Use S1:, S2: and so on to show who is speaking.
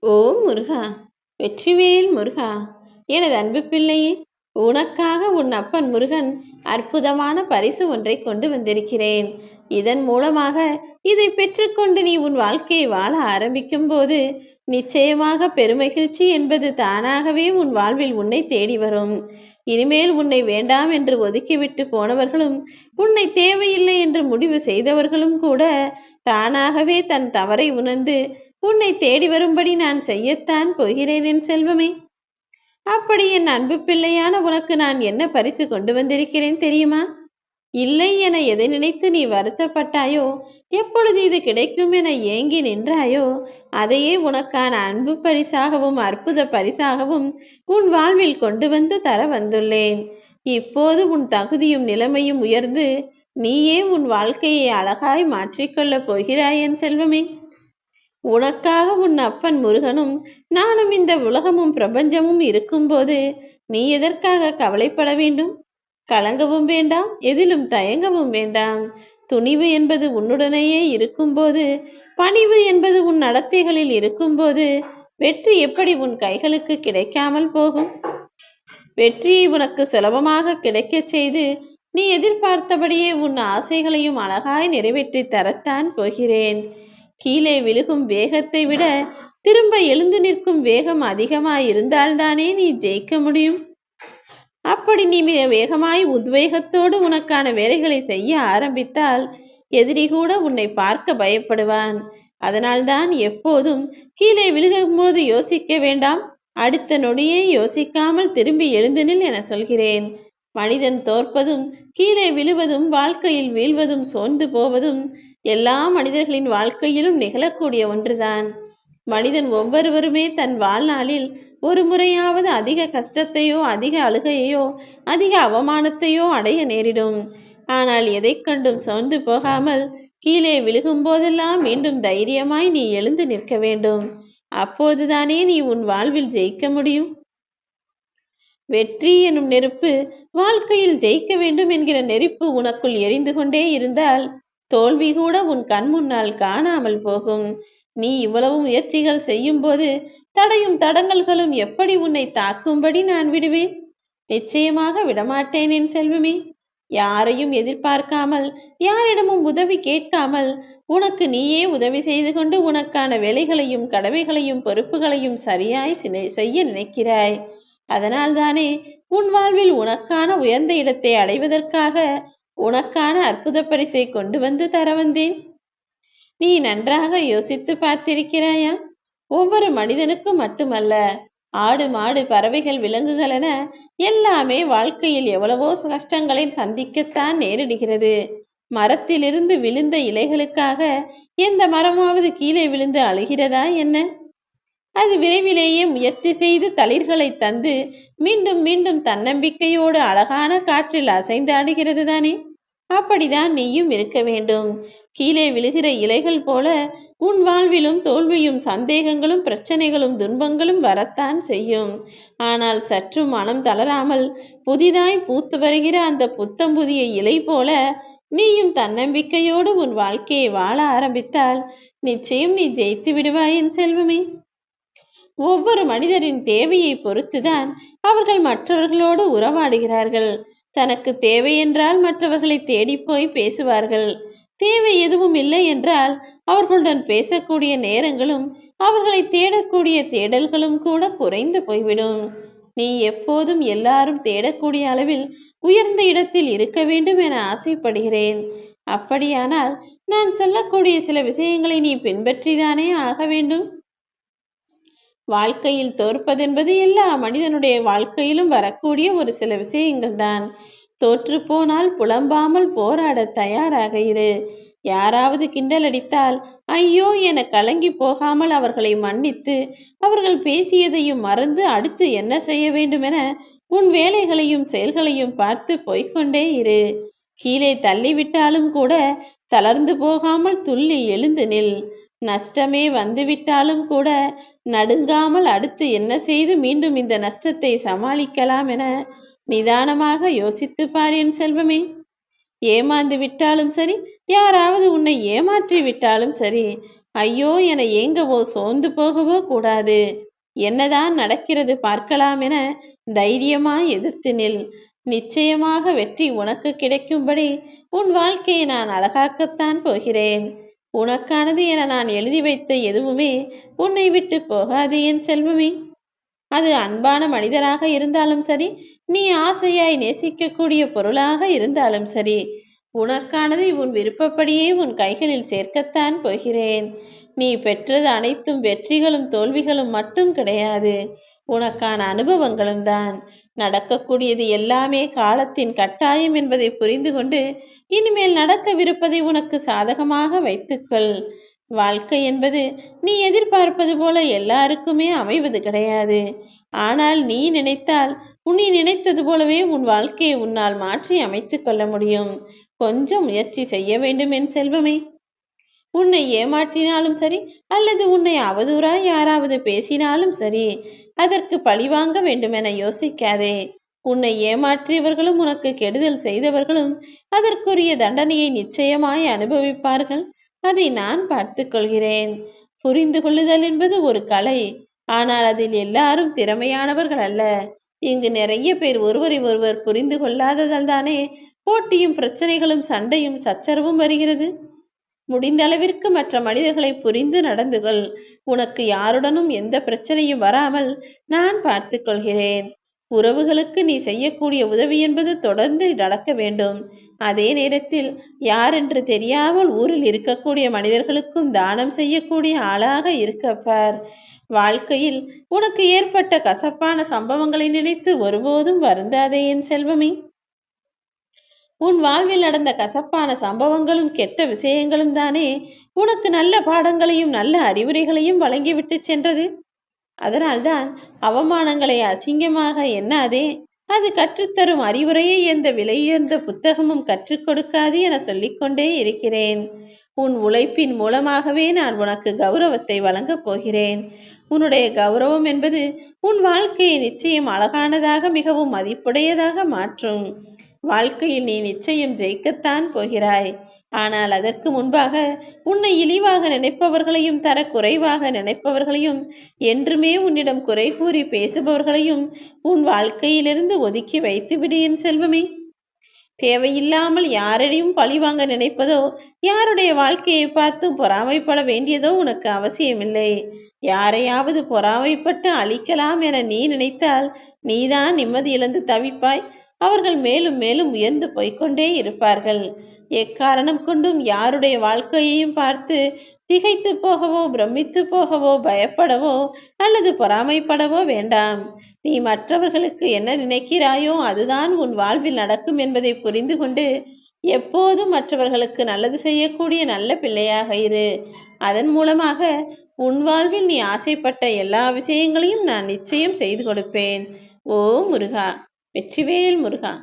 S1: ஓம் முருகா! வெற்றிவேல் முருகா! எனது அன்பு பிள்ளையே, உனக்காக உன் அப்பன் முருகன் அற்புதமான பரிசு ஒன்றை கொண்டு வந்திருக்கிறேன். இதன் மூலமாக இதை பெற்றுக்கொண்டு நீ உன் வாழ்க்கையை வாழ ஆரம்பிக்கும் போது நிச்சயமாக பெருமகிழ்ச்சி என்பது தானாகவே உன் வாழ்வில் உன்னை தேடி வரும். இனிமேல் உன்னை வேண்டாம் என்று ஒதுக்கிவிட்டு போனவர்களும், உன்னை தேவையில்லை என்று முடிவு செய்தவர்களும் கூட தானாகவே தன் தவறை உணர்ந்து உன்னை தேடி வரும்படி நான் செய்யத்தான் போகிறேன் என் செல்வமே. அப்படி என் அன்பு பிள்ளையான உனக்கு நான் என்ன பரிசு கொண்டு வந்திருக்கிறேன் தெரியுமா? இல்லை என எதை நினைத்து நீ வருத்தப்பட்டாயோ, எப்பொழுது இது கிடைக்கும் என ஏங்கி நின்றாயோ, அதையே உனக்கான அன்பு பரிசாகவும் அற்புத பரிசாகவும் உன் வாழ்வில் கொண்டு வந்து தர வந்துள்ளேன். இப்போது உன் தகுதியும் நிலைமையும் உயர்ந்து நீயே உன் வாழ்க்கையை அழகாய் மாற்றிக்கொள்ளப் போகிறாய் என் செல்வமே. உனக்காக உன் அப்பன் முருகனும் நானும் இந்த உலகமும் பிரபஞ்சமும் இருக்கும்போது நீ எதற்காக கவலைப்பட வேண்டும்? கலங்கவும் வேண்டாம், எதிலும் தயங்கவும் வேண்டாம். துணிவு என்பது உன்னுடனேயே இருக்கும்போது, பணிவு என்பது உன் நடத்தைகளில் இருக்கும்போது வெற்றி எப்படி உன் கைகளுக்கு கிடைக்காமல் போகும்? வெற்றியை உனக்கு சுலபமாக கிடைக்கச் செய்து நீ எதிர்பார்த்தபடியே உன் ஆசைகளையும் அழகாய் நிறைவேற்றி தரத்தான் போகிறேன். கீழே விழுகும் வேகத்தை விட திரும்ப எழுந்து நிற்கும் வேகம் அதிகமாயிருந்தால்தானே நீ ஜெயிக்க முடியும். அப்படி நீ மிக வேகமாய் உத்வேகத்தோடு உனக்கான வேலைகளை செய்ய ஆரம்பித்தால் எதிரி கூட உன்னை பார்க்க பயப்படுவான். அதனால்தான் எப்போதும் கீழே விழுகும்போது யோசிக்க வேண்டாம், அடுத்த நொடியே யோசிக்காமல் திரும்பி எழுந்து நில் என சொல்கிறேன். மனிதன் தோற்பதும் கீழே விழுவதும் வாழ்க்கையில் வீழ்வதும் சோர்ந்து போவதும் எல்லா மனிதர்களின் வாழ்க்கையிலும் நிகழக்கூடிய ஒன்றுதான். மனிதன் ஒவ்வொருவருமே தன் வாழ்நாளில் ஒரு முறையாவது அதிக கஷ்டத்தையோ அதிக அழுகையோ அதிக அவமானத்தையோ அடைய நேரிடும். ஆனால் எதை கண்டும் சோர்ந்து போகாமல் கீழே விழுகும் போதெல்லாம் மீண்டும் தைரியமாய் நீ எழுந்து நிற்க வேண்டும். அப்போதுதானே நீ உன் வாழ்வில் ஜெயிக்க முடியும். வெற்றி எனும் நெருப்பு, வாழ்க்கையில் ஜெயிக்க வேண்டும் என்கிற நெருப்பு உனக்குள் எரிந்து கொண்டே இருந்தால் தோல்வி கூட உன் கண் முன்னால் காணாமல் போகும். நீ இவ்வளவு முயற்சிகள் செய்யும் போது தடையும் தடங்கல்களும் எப்படி உன்னை தாக்கும்படி நான் விடுவேன்? நிச்சயமாக விடமாட்டேன் என் செல்வமே. யாரையும் எதிர்பார்க்காமல், யாரிடமும் உதவி கேட்காமல் உனக்கு நீயே உதவி செய்து கொண்டு உனக்கான வேலைகளையும் கடமைகளையும் பொறுப்புகளையும் சரியாய் செய்ய நினைக்கிறாய். அதனால்தானே உன் வாழ்வில் உனக்கான உயர்ந்த இடத்தை அடைவதற்காக உனக்கான அற்புத பரிசை கொண்டு வந்து தர வந்தேன். நீ நன்றாக யோசித்து பார்த்திருக்கிறாயா? ஒவ்வொரு மனிதனுக்கும் மட்டுமல்ல, ஆடு மாடு பறவைகள் விலங்குகள் என எல்லாமே வாழ்க்கையில் எவ்வளவோ கஷ்டங்களை சந்திக்கத்தான் நேரிடுகிறது. மரத்திலிருந்து விழுந்த இலைகளுக்காக எந்த மரமாவது கீழே விழுந்து அழுகிறதா என்ன? அது விரைவிலேயே முயற்சி செய்து தளிர்களை தந்து மீண்டும் மீண்டும் தன்னம்பிக்கையோடு அழகான காற்றில் அசைந்தாடுகிறது தானே? அப்படிதான் நீயும் இருக்க வேண்டும். கீழே விழுகிற இலைகள் போல உன் வாழ்விலும் தோல்வியும் சந்தேகங்களும் பிரச்சனைகளும் துன்பங்களும் வரத்தான் செய்யும். ஆனால் சற்று மனம் தளராமல் புதிதாய் பூத்து வருகிற அந்த புத்தம் புதிய இலை போல நீயும் தன்னம்பிக்கையோடு உன் வாழ்க்கையை வாழ ஆரம்பித்தால் நிச்சயம் நீ ஜெயித்து விடுவாய் என் செல்வமே. ஒவ்வொரு மனிதரின் தேவையை பொறுத்துதான் அவர்கள் மற்றவர்களோடு உறவாடுகிறார்கள். தனக்கு தேவை என்றால் மற்றவர்களை தேடி போய் பேசுவார்கள். தேவை எதுவும் இல்லை என்றால் அவர்களுடன் பேசக்கூடிய நேரங்களும் அவர்களை தேடக்கூடிய தேடல்களும் கூட குறைந்து போய்விடும். நீ எப்போதும் எல்லாரும் தேடக்கூடிய அளவில் உயர்ந்த இடத்தில் இருக்க வேண்டும் என ஆசைப்படுகிறேன். அப்படியானால் நான் சொல்லக்கூடிய சில விஷயங்களை நீ பின்பற்றிதானே ஆக வேண்டும். வாழ்க்கையில் தோற்பதென்பது எல்லா மனிதனுடைய வாழ்க்கையிலும் வரக்கூடிய ஒரு சில விஷயங்கள் தான். தோற்று போனால் புலம்பாமல் போராட தயாராக இரு. யாராவது கிண்டல் அடித்தால் ஐயோ என கலங்கி போகாமல் அவர்களை மன்னித்து அவர்கள் பேசியதையும் மறந்து அடுத்து என்ன செய்ய வேண்டுமென உன் வேலைகளையும் செயல்களையும் பார்த்து போய்கொண்டே இரு. கீழே தள்ளிவிட்டாலும் கூட தளர்ந்து போகாமல் துள்ளி எழுந்து நில். நஷ்டமே வந்துவிட்டாலும் கூட நடுங்காமல் அடுத்து என்ன செய்து மீண்டும் இந்த நஷ்டத்தை சமாளிக்கலாம் என நிதானமாக யோசித்து பார் என் செல்வமே. ஏமாந்து விட்டாலும் சரி, யாராவது உன்னை ஏமாற்றி விட்டாலும் சரி, ஐயோ என ஏங்கவோ சோர்ந்து போகவோ கூடாது. என்னதான் நடக்கிறது பார்க்கலாம் என தைரியமாய் எதிர்த்து நில். நிச்சயமாக வெற்றி உனக்கு கிடைக்கும்படி உன் வாழ்க்கையை நான் அழகாக்கத்தான் போகிறேன். உனக்கானது என நான் எழுதி வைத்த எதுவுமே உன்னை விட்டு போகாது என் செல்வமே. அது அன்பான மனிதராக இருந்தாலும் சரி, நீ ஆசையாய் நேசிக்கக்கூடிய பொருளாக இருந்தாலும் சரி, உனக்கானதை உன் விருப்பப்படியே உன் கைகளில் சேர்க்கத்தான் போகிறேன். நீ பெற்றது அனைத்தும் வெற்றிகளும் தோல்விகளும் மட்டும் கிடையாது, உனக்கான அனுபவங்களும் தான். நடக்கக்கூடியது எல்லாமே காலத்தின் கட்டாயம் என்பதை புரிந்து கொண்டு இனிமேல் நடக்கவிருப்பதை உனக்கு சாதகமாக வைத்துக்கொள். வாழ்க்கை என்பது நீ எதிர்பார்ப்பது போல எல்லாருக்குமே அமைவது கிடையாது. ஆனால் நீ நினைத்தால் நீ நினைத்தது போலவே உன் வாழ்க்கையை உன்னால் மாற்றி அமைத்துக் கொள்ள முடியும். கொஞ்சம் முயற்சி செய்ய வேண்டும் என் செல்வமே. உன்னை ஏமாற்றினாலும் சரி, அல்லது உன்னை அவதூறாய் யாராவது பேசினாலும் சரி, அதற்கு பழிவாங்க வேண்டுமென யோசிக்காதே. உன்னை ஏமாற்றியவர்களும் உனக்கு கெடுதல் செய்தவர்களும் அதற்குரிய தண்டனையை நிச்சயமாய் அனுபவிப்பார்கள். அதை நான் பார்த்துக் கொள்கிறேன். புரிந்து கொள்ளுதல் என்பது ஒரு கலை. ஆனால் அதில் எல்லாரும் திறமையானவர்கள் அல்ல. இங்கு நிறைய பேர் ஒருவரை ஒருவர் புரிந்து கொள்ளாததால் தானே போட்டியும் பிரச்சனைகளும் சண்டையும் சச்சரவும் வருகிறது. முடிந்த அளவிற்கு மற்ற மனிதர்களை புரிந்து நடந்து கொள். உனக்கு யாருடனும் எந்த பிரச்சனையும் வராமல் நான் பார்த்து கொள்கிறேன். உறவுகளுக்கு நீ செய்யக்கூடிய உதவி என்பது தொடர்ந்து நடக்க வேண்டும். அதே நேரத்தில் யாரென்று தெரியாமல் ஊரில் இருக்கக்கூடிய மனிதர்களுக்கும் தானம் செய்யக்கூடிய ஆளாக இருக்கப்பார். வாழ்க்கையில் உனக்கு ஏற்பட்ட கசப்பான சம்பவங்களை நினைத்து ஒருபோதும் வருந்தாதே என் செல்வமே. உன் வாழ்வில் நடந்த கசப்பான சம்பவங்களும் கெட்ட விஷயங்களும் தானே உனக்கு நல்ல பாடங்களையும் நல்ல அறிவுரைகளையும் வழங்கிவிட்டு சென்றது. அதனால்தான் அவமானங்களை அசிங்கமாக எண்ணாதே, அது கற்றுத்தரும் அறிவுரையை எந்த விலையுயர்ந்த புத்தகமும் கற்றுக் கொடுக்காது என சொல்லிக்கொண்டே இருக்கிறேன். உன் உழைப்பின் மூலமாகவே நான் உனக்கு கௌரவத்தை வழங்கப் போகிறேன். உன்னுடைய கௌரவம் என்பது உன் வாழ்க்கையை நிச்சயம் அழகானதாக மிகவும் மதிப்புடையதாக மாற்றும். வாழ்க்கையில் நீ நிச்சயம் ஜெயிக்கத்தான் போகிறாய். ஆனால் அதற்கு முன்பாக உன்னை இழிவாக நினைப்பவர்களையும் தர குறைவாக நினைப்பவர்களையும் என்றுமே உன்னிடம் குறை கூறி பேசுபவர்களையும் உன் வாழ்க்கையிலிருந்து ஒதுக்கி வைத்துவிடு என் செல்வமே. தேவையில்லாமல் யாரையும் பழிவாங்க நினைப்பதோ யாருடைய வாழ்க்கையை பார்த்தும் பொறாமைப்பட வேண்டியதோ உனக்கு அவசியமில்லை. யாரையாவது பொறாமைப்பட்டு அழிக்கலாம் என நீ நினைத்தால் நீதான் நிம்மதி இழந்து தவிப்பாய். அவர்கள் மேலும் மேலும் உயர்ந்து போய்கொண்டே இருப்பார்கள். எக்காரணம் கொண்டும் யாருடைய வாழ்க்கையையும் பார்த்து திகைத்து போகவோ பிரமித்து போகவோ பயப்படவோ அல்லது பொறாமைப்படவோ வேண்டாம். நீ மற்றவர்களுக்கு என்ன நினைக்கிறாயோ அதுதான் உன் வாழ்வில் நடக்கும் என்பதை புரிந்து கொண்டு எப்போதும் மற்றவர்களுக்கு நல்லது செய்யக்கூடிய நல்ல பிள்ளையாக இரு. அதன் மூலமாக உன் வாழ்வில் நீ ஆசைப்பட்ட எல்லா விஷயங்களையும் நான் நிச்சயம் செய்து கொடுப்பேன். ஓ முருகா, வெற்றிவேல் முருகா.